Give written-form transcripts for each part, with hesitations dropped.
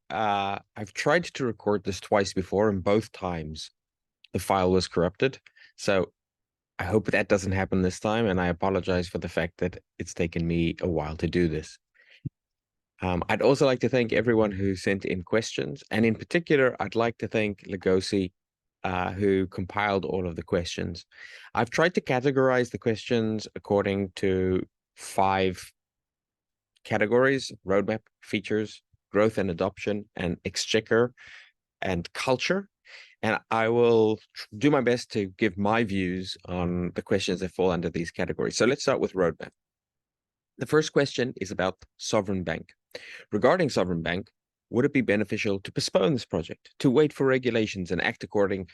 I've tried to record this twice before, and both times the file was corrupted. So I hope that doesn't happen this time, and I apologize for the fact that it's taken me a while to do this. I'd also like to thank everyone who sent in questions, and in particular, I'd like to thank Legosi, who compiled all of the questions. I've tried to categorize the questions according to 5 categories: roadmap, features, growth and adoption, and exchequer and culture. And I will do my best to give my views on the questions that fall under these categories. So let's start with roadmap. The first question is about Sovryn Bank. Regarding Sovryn Bank, would it be beneficial to postpone this project, to wait for regulations and act according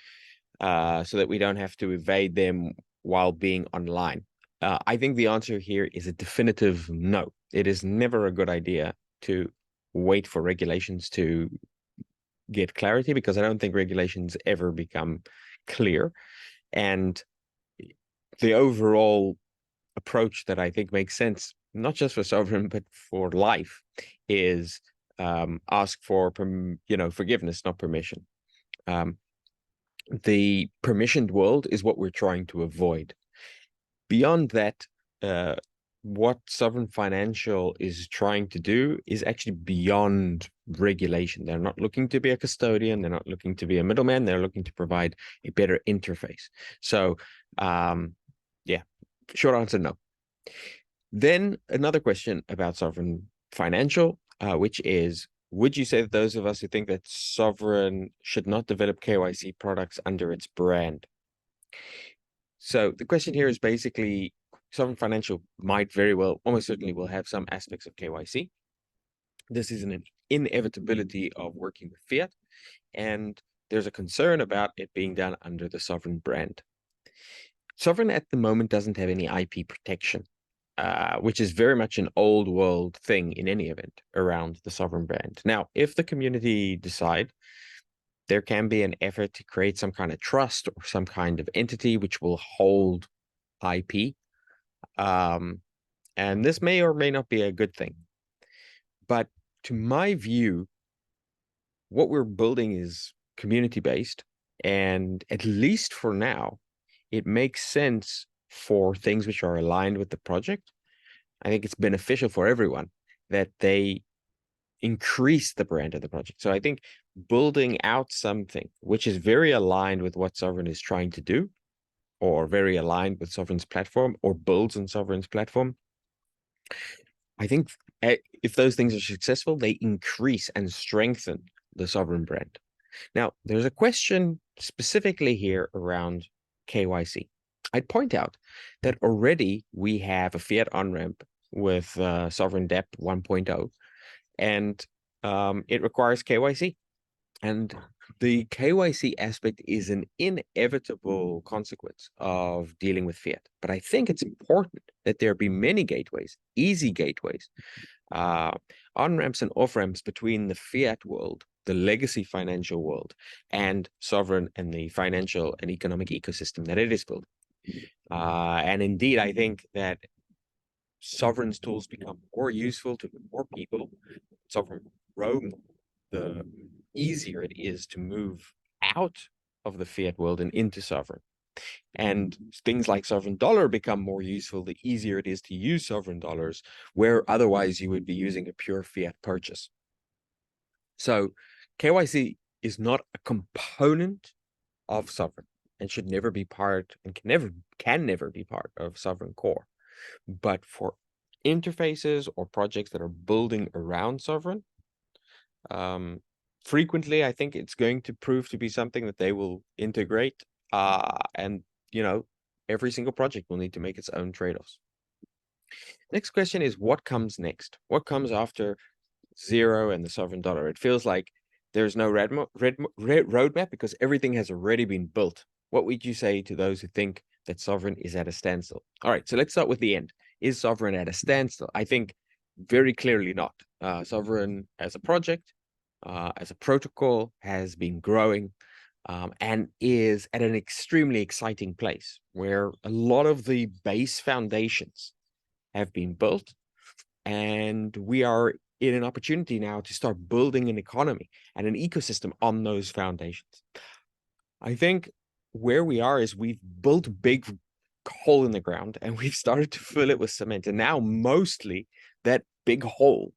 so that we don't have to evade them while being online? I think the answer here is a definitive no. It is never a good idea to wait for regulations to get clarity, because I don't think regulations ever become clear. And the overall approach that I think makes sense, not just for Sovereign, but for life, is ask for forgiveness, not permission. The permissioned world is what we're trying to avoid. Beyond that, what Sovereign Financial is trying to do is actually beyond regulation. They're not looking to be a custodian. They're not looking to be a middleman. They're looking to provide a better interface. So, yeah, short answer, no. Then another question about Sovereign Financial, which is, would you say that those of us who think that Sovereign should not develop KYC products under its brand? So the question here is basically, Sovereign Financial might very well, almost certainly will have some aspects of KYC. This is an inevitability of working with fiat, and there's a concern about it being done under the Sovereign brand. Sovereign at the moment doesn't have any IP protection, which is very much an old world thing in any event around the Sovereign brand. Now, if the community decide, there can be an effort to create some kind of trust or some kind of entity which will hold IP. And this may or may not be a good thing. But to my view, what we're building is community-based, and at least for now, it makes sense for things which are aligned with the project. I think it's beneficial for everyone that they increase the brand of the project. So I think building out something which is very aligned with what Sovryn is trying to do, or very aligned with Sovryn's platform, or builds on Sovryn's platform, I think if those things are successful, they increase and strengthen the Sovryn brand. Now, there's a question specifically here around KYC. I'd point out that already we have a fiat on-ramp with Sovryn DEP 1.0, and it requires KYC. And the KYC aspect is an inevitable consequence of dealing with fiat. But I think it's important that there be many gateways, easy gateways, on-ramps and off-ramps between the fiat world, the legacy financial world, and Sovryn and the financial and economic ecosystem that it is building. And indeed, I think that Sovryn's tools become more useful to more people. Sovryn Rome, the easier it is to move out of the fiat world and into Sovryn. And things like Sovryn dollar become more useful the easier it is to use Sovryn dollars, where otherwise you would be using a pure fiat purchase. So KYC is not a component of Sovryn and should never be part, and can never be part of Sovryn core. But for interfaces or projects that are building around Sovryn, frequently I think it's going to prove to be something that they will integrate, and every single project will need to make its own trade-offs. Next question is, what comes next? What comes after Zero and the Sovryn dollar? It feels like there's no roadmap because everything has already been built. What would you say to those who think that Sovryn is at a standstill? All right, so let's start with the end. Is Sovryn at a standstill? I think very clearly not. Sovryn as a project, as a protocol, has been growing, and is at an extremely exciting place where a lot of the base foundations have been built, and we are in an opportunity now to start building an economy and an ecosystem on those foundations. I think where we are is we've built a big hole in the ground and we've started to fill it with cement. And now mostly that big hole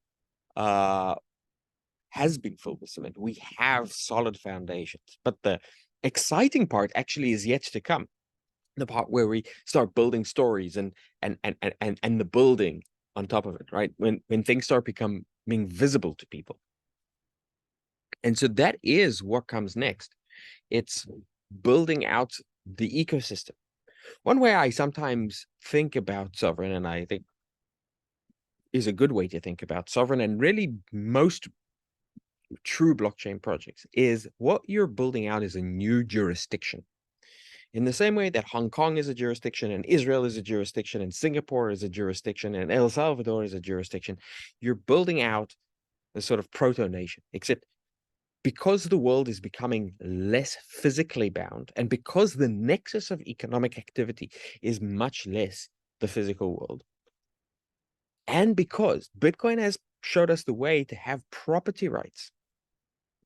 has been filled with cement. We have solid foundations, but the exciting part actually is yet to come. The part where we start building stories and the building on top of it, right? When things start becoming visible to people. And so that is what comes next. It's building out the ecosystem. One way I sometimes think about Sovryn, and I think is a good way to think about Sovryn, and really most true blockchain projects, is what you're building out is a new jurisdiction. In the same way that Hong Kong is a jurisdiction and Israel is a jurisdiction and Singapore is a jurisdiction and El Salvador is a jurisdiction, you're building out a sort of proto-nation, except because the world is becoming less physically bound and because the nexus of economic activity is much less the physical world, and because Bitcoin has showed us the way to have property rights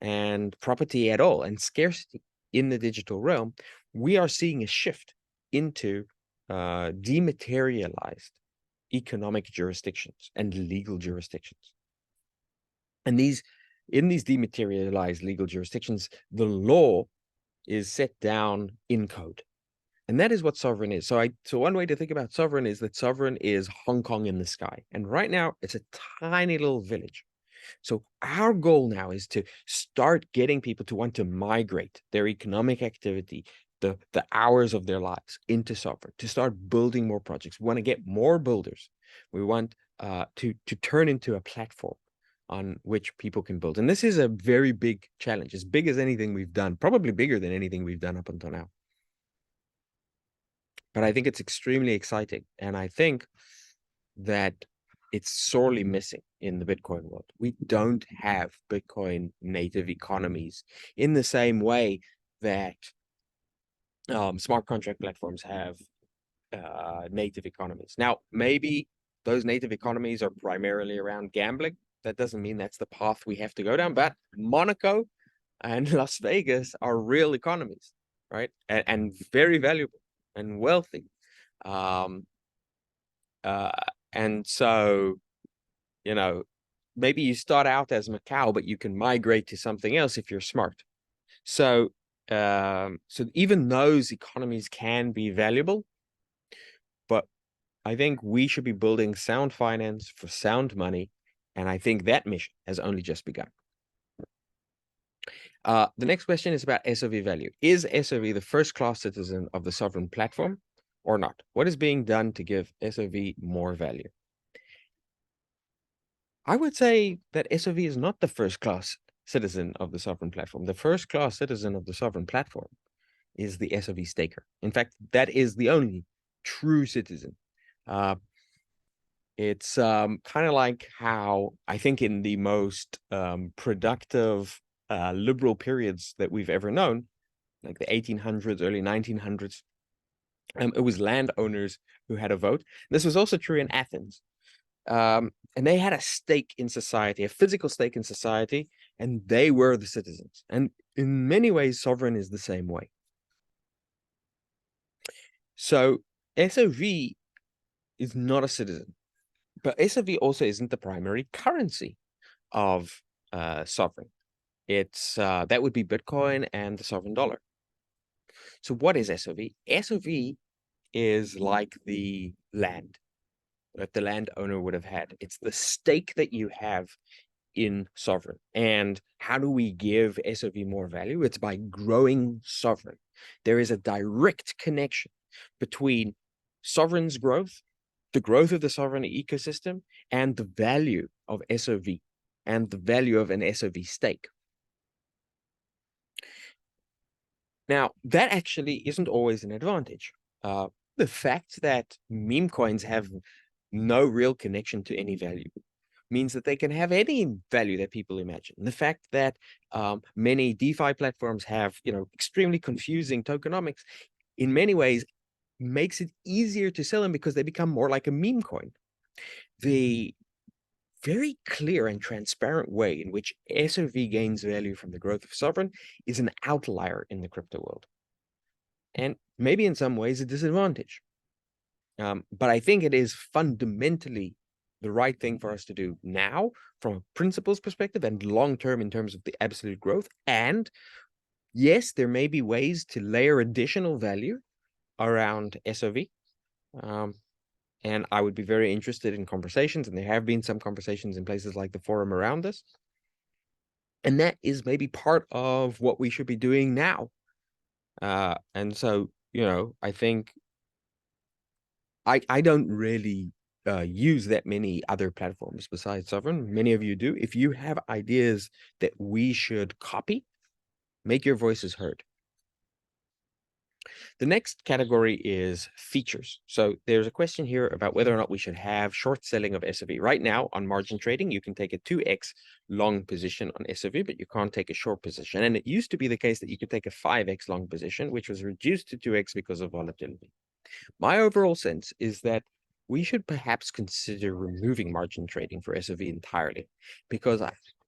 and property at all and scarcity in the digital realm, we are seeing a shift into dematerialized economic jurisdictions and legal jurisdictions. And in these dematerialized legal jurisdictions, the law is set down in code. And that is what Sovryn is. So one way to think about Sovryn is that Sovryn is Hong Kong in the sky. And right now, it's a tiny little village. So our goal now is to start getting people to want to migrate their economic activity, the hours of their lives into Sovryn, to start building more projects. We want to get more builders. We want to turn into a platform on which people can build. And this is a very big challenge, as big as anything we've done, probably bigger than anything we've done up until now. But I think it's extremely exciting. And I think that it's sorely missing in the Bitcoin world. We don't have Bitcoin native economies in the same way that smart contract platforms have native economies. Now, maybe those native economies are primarily around gambling. That doesn't mean that's the path we have to go down, but Monaco and Las Vegas are real economies, right? And very valuable and wealthy. And so, you know, maybe you start out as Macau, but you can migrate to something else if you're smart. So, so even those economies can be valuable, but I think we should be building sound finance for sound money. And I think that mission has only just begun. The next question is about SOV value. Is SOV the first-class citizen of the Sovryn platform or not? What is being done to give SOV more value? I would say that SOV is not the first-class citizen of the Sovryn platform. The first-class citizen of the Sovryn platform is the SOV staker. In fact, that is the only true citizen. It's kind of like how I think in the most productive liberal periods that we've ever known, like the 1800s, early 1900s, it was landowners who had a vote. This was also true in Athens. And they had a stake in society, a physical stake in society, and they were the citizens. And in many ways, Sovryn is the same way. So SOV is not a citizen, but SOV also isn't the primary currency of Sovryn. It's that would be Bitcoin and the sovereign dollar. So what is SOV? SOV is like the land that the landowner would have had. It's the stake that you have in Sovryn. And how do we give SOV more value? It's by growing Sovryn. There is a direct connection between Sovryn's growth, the growth of the Sovryn ecosystem, and the value of SOV and the value of an SOV stake. Now, that actually isn't always an advantage. The fact that meme coins have no real connection to any value means that they can have any value that people imagine. The fact that many DeFi platforms have, extremely confusing tokenomics, in many ways makes it easier to sell them because they become more like a meme coin. The very clear and transparent way in which SOV gains value from the growth of Sovryn is an outlier in the crypto world. And maybe in some ways a disadvantage. But I think it is fundamentally the right thing for us to do now from a principles perspective and long-term in terms of the absolute growth. And yes, there may be ways to layer additional value around SOV. And I would be very interested in conversations, and there have been some conversations in places like the forum around this. And that is maybe part of what we should be doing now. And so, I think I don't really use that many other platforms besides Sovereign. Many of you do. If you have ideas that we should copy, make your voices heard. The next category is features. So there's a question here about whether or not we should have short selling of SOV. Right now on margin trading, you can take a 2x long position on SOV, but you can't take a short position. And it used to be the case that you could take a 5x long position, which was reduced to 2x because of volatility. My overall sense is that we should perhaps consider removing margin trading for SOV entirely, because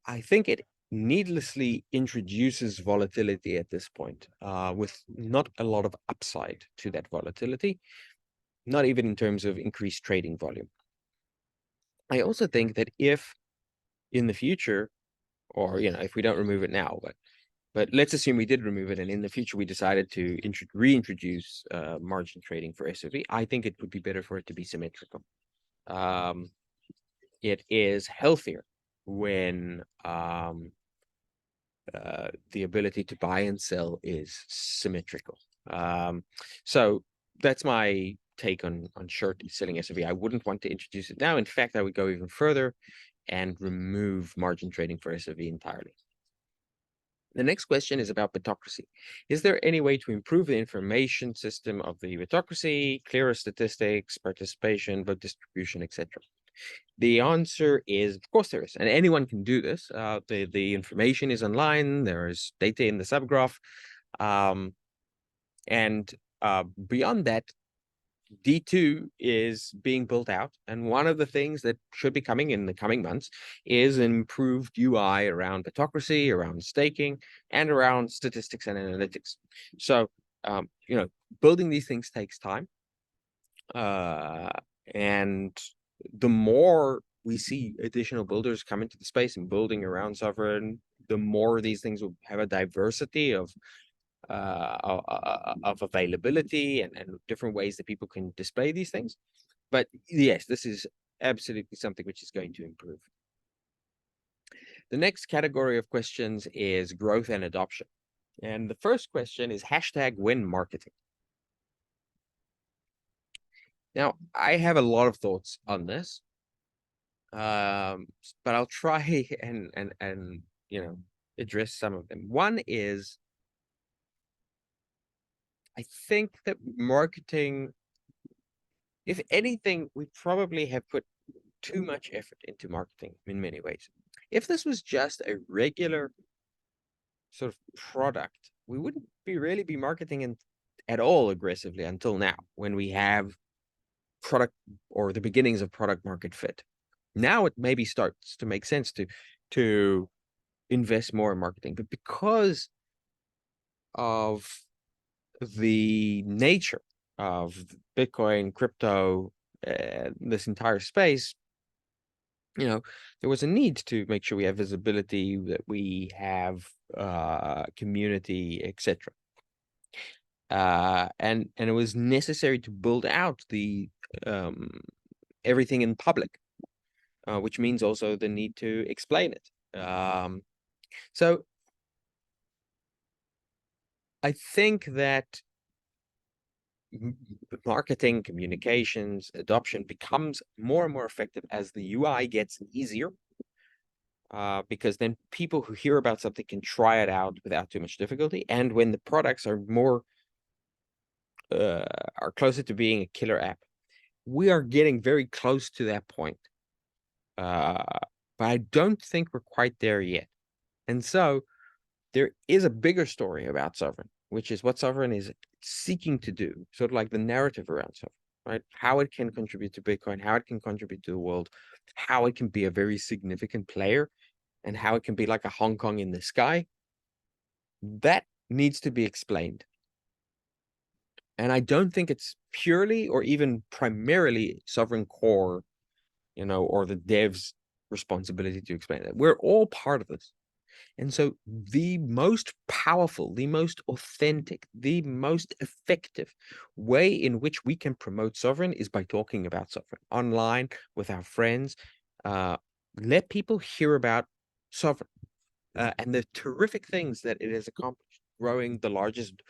I think it needlessly introduces volatility at this point, with not a lot of upside to that volatility, not even in terms of increased trading volume. I also think that if in the future, or if we don't remove it now, but let's assume we did remove it, and in the future we decided to reintroduce margin trading for SOV, I think it would be better for it to be symmetrical. It is healthier when the ability to buy and sell is symmetrical. So that's my take on short selling SOV. I wouldn't want to introduce it now. In fact, I would go even further and remove margin trading for SOV entirely. The next question is about Bitocracy. Is there any way to improve the information system of the Bitocracy, clearer statistics, participation, vote distribution, etc.? The answer is, of course, there is, and anyone can do this. The information is online. There is data in the subgraph, and beyond that, D2 is being built out, and one of the things that should be coming in the coming months is an improved UI around Bitocracy, around staking, and around statistics and analytics. So, building these things takes time, and the more we see additional builders come into the space and building around Sovereign, the more these things will have a diversity of availability and different ways that people can display these things. But yes, this is absolutely something which is going to improve. The next category of questions is growth and adoption. And the first question is #when marketing. Now, I have a lot of thoughts on this, but I'll try and address some of them. One is, I think that marketing, if anything, we probably have put too much effort into marketing in many ways. If this was just a regular sort of product, we wouldn't really be marketing at all aggressively until now, when we have product or the beginnings of product market fit. Now it maybe starts to make sense to invest more in marketing, but because of the nature of Bitcoin, crypto, this entire space, there was a need to make sure we have visibility, that we have community, etc. And it was necessary to build out the everything in public, which means also the need to explain it. So I think that marketing, communications, adoption becomes more and more effective as the UI gets easier, because then people who hear about something can try it out without too much difficulty. And when the products are are closer to being a killer app, we are getting very close to that point. But I don't think we're quite there yet. And so there is a bigger story about Sovryn, which is what Sovryn is seeking to do, sort of like the narrative around Sovryn. right? How it can contribute to Bitcoin, how it can contribute to the world, how it can be a very significant player, and how it can be like a Hong Kong in the sky. That needs to be explained. And I don't think it's purely or even primarily Sovereign Core, or the devs' responsibility to explain that. We're all part of this. And so the most powerful, the most authentic, the most effective way in which we can promote Sovryn is by talking about Sovryn online with our friends. Let people hear about Sovryn and the terrific things that it has accomplished, growing the largest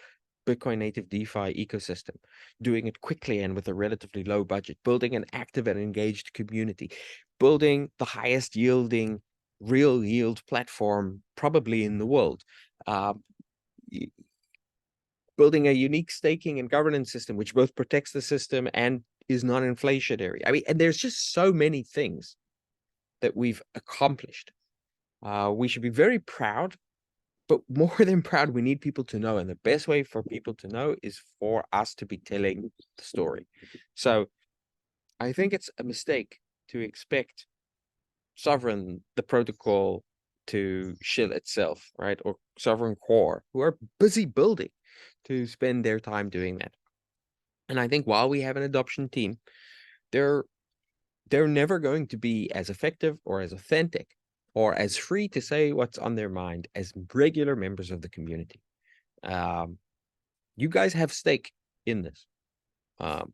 Bitcoin native DeFi ecosystem, doing it quickly and with a relatively low budget, building an active and engaged community, building the highest yielding real yield platform probably in the world, building a unique staking and governance system which both protects the system and is non-inflationary. I mean, and there's just so many things that we've accomplished. We should be very proud, but more than proud, we need people to know. And the best way for people to know is for us to be telling the story. So I think it's a mistake to expect Sovryn, the protocol, to shill itself, right? Or Sovereign Core, who are busy building, to spend their time doing that. And I think while we have an adoption team, they're never going to be as effective or as authentic or as free to say what's on their mind as regular members of the community. You guys have stake in this,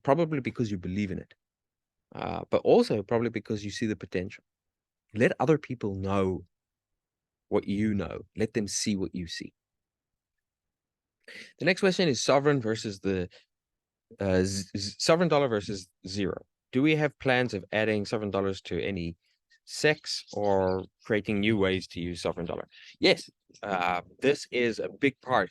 probably because you believe in it, but also probably because you see the potential. Let other people know what you know. Let them see what you see. The next question is Sovryn versus the Sovryn dollar versus zero. Do we have plans of adding Sovryn dollars to any SEX or creating new ways to use Sovryn dollar? Yes, this is a big part.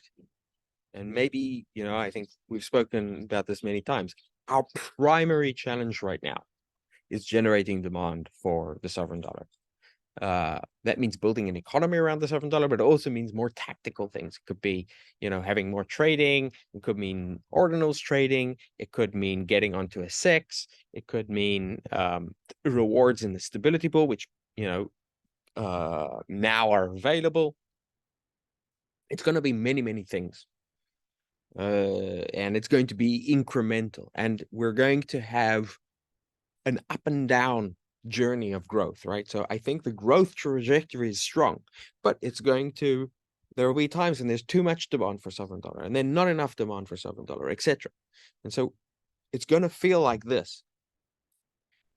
And maybe, I think we've spoken about this many times. Our primary challenge right now is generating demand for the Sovryn dollar. That means building an economy around the Sovryn dollar, but it also means more tactical things. It could be, having more trading. It could mean ordinals trading. It could mean getting onto a SEX. It could mean rewards in the stability pool, which, now are available. It's going to be many, many things. And it's going to be incremental. And we're going to have an up and down journey of growth, right? So I think the growth trajectory is strong, but there will be times when there's too much demand for Sovryn dollar and then not enough demand for Sovryn dollar, etc. And so it's going to feel like this.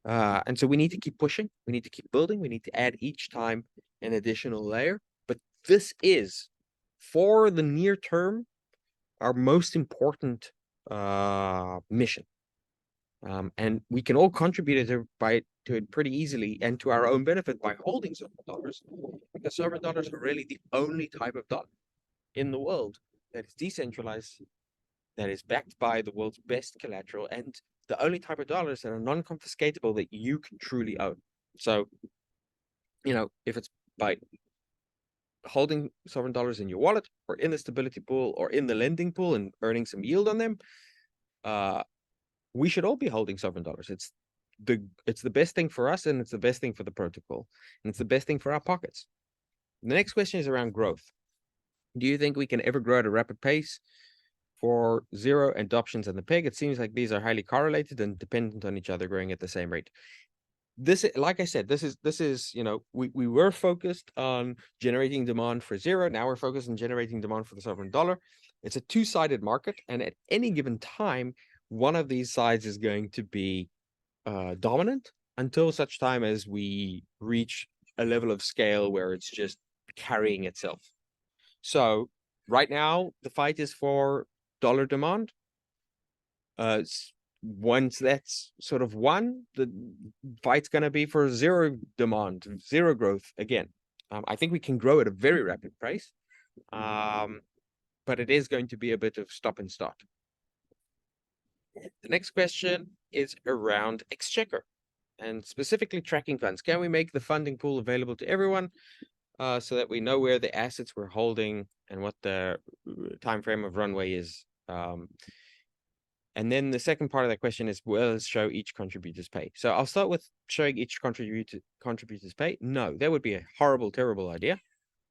And so we need to keep pushing. We need to keep building. We need to add each time an additional layer. But this is, for the near term, our most important mission. And we can all contribute to it pretty easily and to our own benefit by holding Sovryn dollars, because Sovryn dollars are really the only type of dollar in the world that is decentralized, that is backed by the world's best collateral, and the only type of dollars that are non-confiscatable that you can truly own. So, if it's by holding Sovryn dollars in your wallet or in the stability pool or in the lending pool and earning some yield on them, we should all be holding Sovryn dollars. It's the best thing for us, and it's the best thing for the protocol, and it's the best thing for our pockets. The next question is around growth. Do you think we can ever grow at a rapid pace for zero adoptions and the peg? It seems like these are highly correlated and dependent on each other, growing at the same rate. This, like I said, this is we were focused on generating demand for zero. Now we're focused on generating demand for the Sovryn dollar. It's a two-sided market, and at any given time, one of these sides is going to be dominant until such time as we reach a level of scale where it's just carrying itself. So right now, the fight is for dollar demand. Once that's sort of won, the fight's going to be for zero demand, zero growth again. I think we can grow at a very rapid pace, but it is going to be a bit of stop and start. The next question is around Exchequer and specifically tracking funds. Can we make the funding pool available to everyone so that we know where the assets we're holding and what the time frame of runway is? And then the second part of that question is, well, let's show each contributor's pay. So I'll start with showing each contributor's pay. No, that would be a horrible, terrible idea.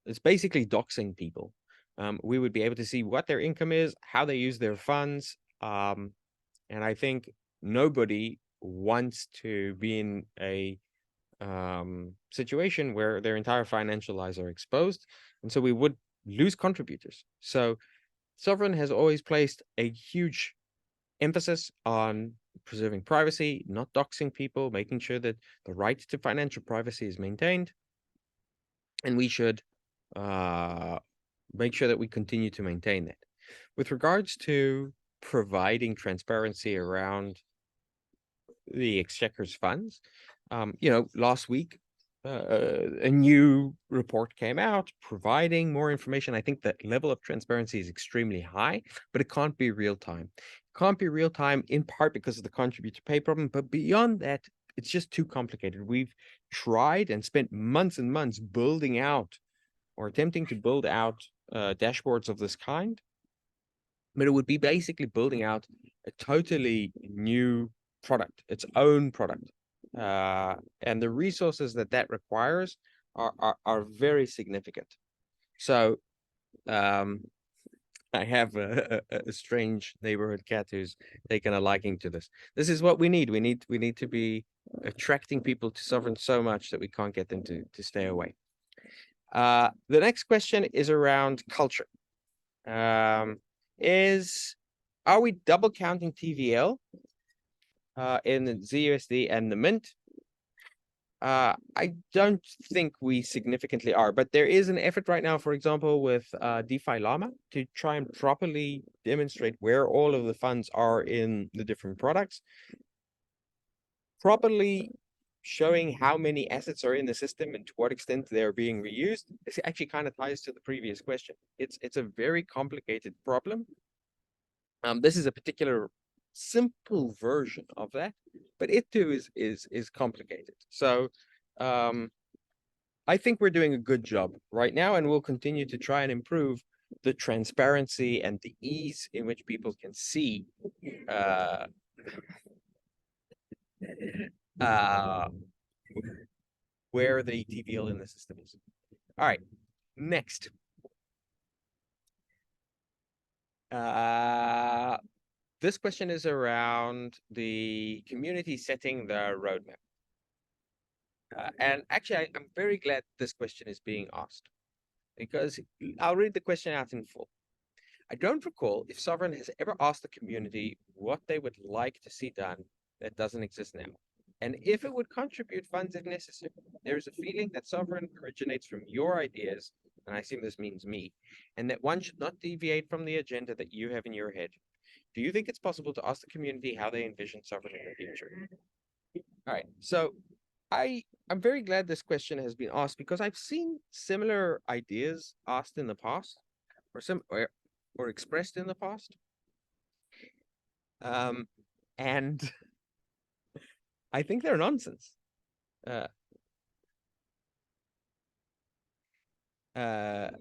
It's basically doxing people. We would be able to see what their income is, how they use their funds. And I think nobody wants to be in a situation where their entire financial lives are exposed. And so we would lose contributors. So Sovryn has always placed a huge emphasis on preserving privacy, not doxing people, making sure that the right to financial privacy is maintained. And we should make sure that we continue to maintain that. With regards to providing transparency around the Exchequer's funds, last week, a new report came out providing more information. I think the level of transparency is extremely high, but it can't be real time. It can't be real time in part because of the contributor pay problem, but beyond that, it's just too complicated. We've tried and spent months and months building out or attempting to build out dashboards of this kind, but it would be basically building out a totally new product, its own product. And the resources that requires are very significant. So I have a strange neighborhood cat who's taken a liking to this. This is what we need. We need to be attracting people to Sovryn so much that we can't get them to stay away. The next question is around culture. Are we double counting TVL in the ZUSD and the Mint? I don't think we significantly are, but there is an effort right now, for example, with DeFi Llama to try and properly demonstrate where all of the funds are in the different products. Properly showing how many assets are in the system and to what extent they're being reused. This actually kind of ties to the previous question. It's a very complicated problem. This is a particular simple version of that, but it too is complicated. So I think we're doing a good job right now, and we'll continue to try and improve the transparency and the ease in which people can see where the TVL in the system is. All right, next. This question is around the community setting the roadmap. And actually, I'm very glad this question is being asked, because I'll read the question out in full. I don't recall if Sovryn has ever asked the community what they would like to see done that doesn't exist now, and if it would contribute funds if necessary. There is a feeling that Sovryn originates from your ideas, and I assume this means me, and that one should not deviate from the agenda that you have in your head. Do you think it's possible to ask the community how they envision Sovryn in the future? All right, so I'm very glad this question has been asked, because I've seen similar ideas asked in the past, or expressed in the past. And I think they're nonsense. This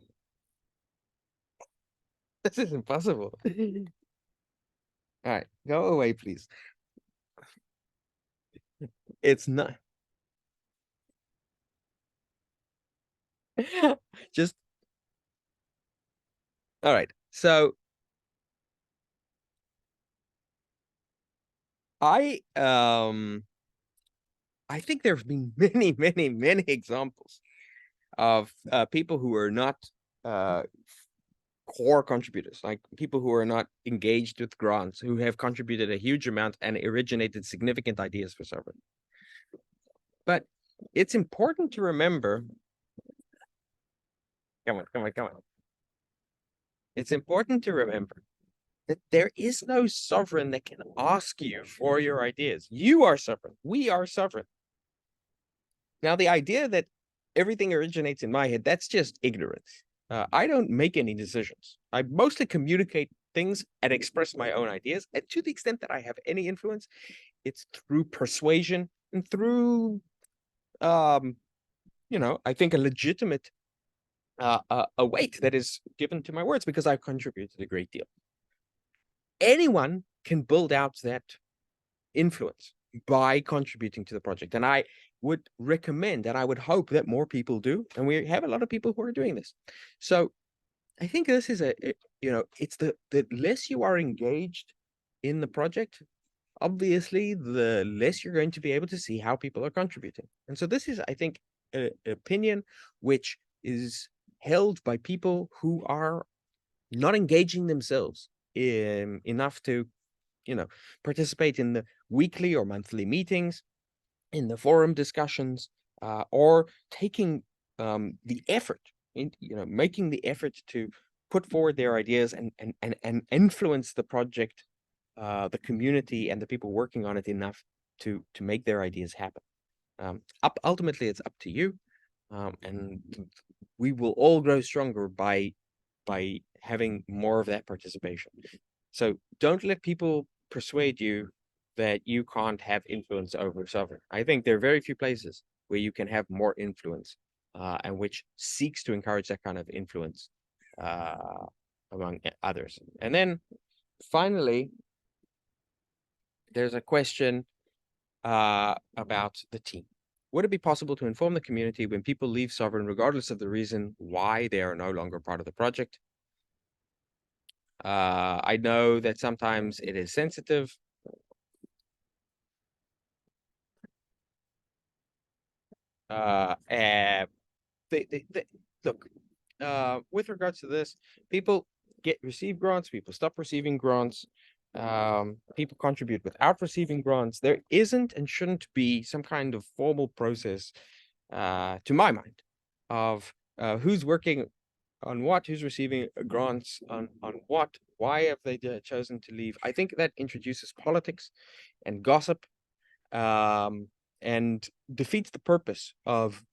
is impossible. All right, go away, please. It's not. Just all right. So I think there's been many, many, many examples of people who are not core contributors, like people who are not engaged with grants, who have contributed a huge amount and originated significant ideas for Sovryn. But it's important to remember. Come on. It's important to remember that there is no Sovryn that can ask you for your ideas. You are Sovryn. We are Sovryn. Now, the idea that everything originates in my head, that's just ignorance. I don't make any decisions. I mostly communicate things and express my own ideas. And to the extent that I have any influence, it's through persuasion and through, I think a legitimate a weight that is given to my words, because I've contributed a great deal. Anyone can build out that influence by contributing to the project. And I would recommend, and I would hope that more people do, and we have a lot of people who are doing this. So I think this is it's the less you are engaged in the project, obviously, the less you're going to be able to see how people are contributing. And so this is, I think, an opinion which is held by people who are not engaging themselves enough to, participate in the weekly or monthly meetings, in the forum discussions, or taking the effort in, making the effort to put forward their ideas and influence the project, the community and the people working on it enough to make their ideas happen. Ultimately, it's up to you, and we will all grow stronger by having more of that participation. So don't let people persuade you that you can't have influence over Sovryn. I think there are very few places where you can have more influence, and which seeks to encourage that kind of influence among others. And then finally, there's a question about the team. Would it be possible to inform the community when people leave Sovryn, regardless of the reason why they are no longer part of the project? I know that sometimes it is sensitive. And look, with regards to this, people receive grants, people stop receiving grants, people contribute without receiving grants. There isn't and shouldn't be some kind of formal process, to my mind, of who's working on what, who's receiving grants on what, why have they chosen to leave. I think that introduces politics and gossip, and defeats the purpose of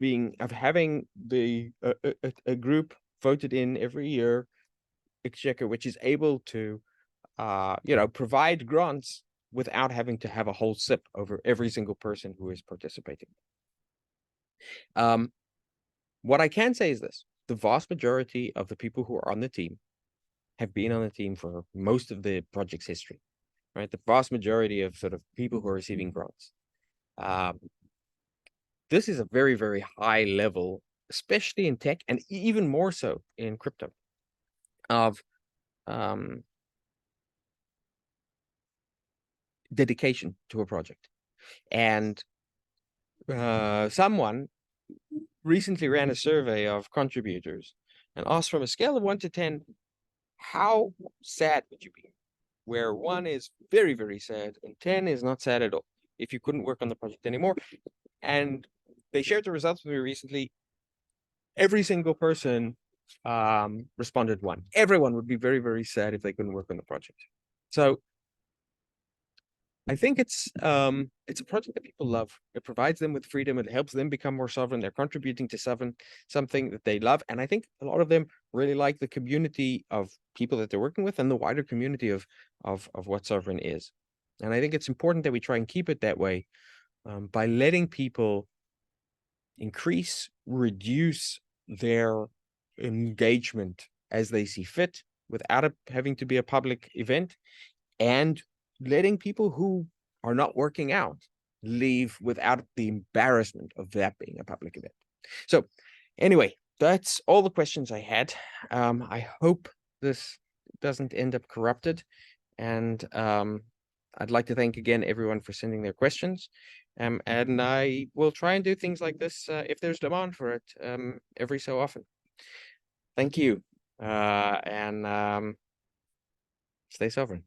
having a group voted in every year, exchequer, which is able to provide grants without having to have a whole sip over every single person who is participating. What I can say is this: the vast majority of the people who are on the team have been on the team for most of the project's history, right? The vast majority of sort of people who are receiving grants. This is a very, very high level, especially in tech, and even more so in crypto, of dedication to a project. And someone recently ran a survey of contributors and asked, from a scale of 1 to 10, how sad would you be? Where 1 is very, very sad and 10 is not sad at all, if you couldn't work on the project anymore. And they shared the results with me recently. Every single person responded 1. Everyone would be very, very sad if they couldn't work on the project. So I think it's a project that people love. It provides them with freedom. It helps them become more sovereign. They're contributing to something that they love. And I think a lot of them really like the community of people that they're working with and the wider community of what Sovryn is. And I think it's important that we try and keep it that way, by letting people increase, reduce their engagement as they see fit without it having to be a public event, and letting people who are not working out leave without the embarrassment of that being a public event. So anyway, that's all the questions I had. I hope this doesn't end up corrupted. And I'd like to thank again everyone for sending their questions. And I will try and do things like this if there's demand for it, every so often. Thank you. And stay sovereign.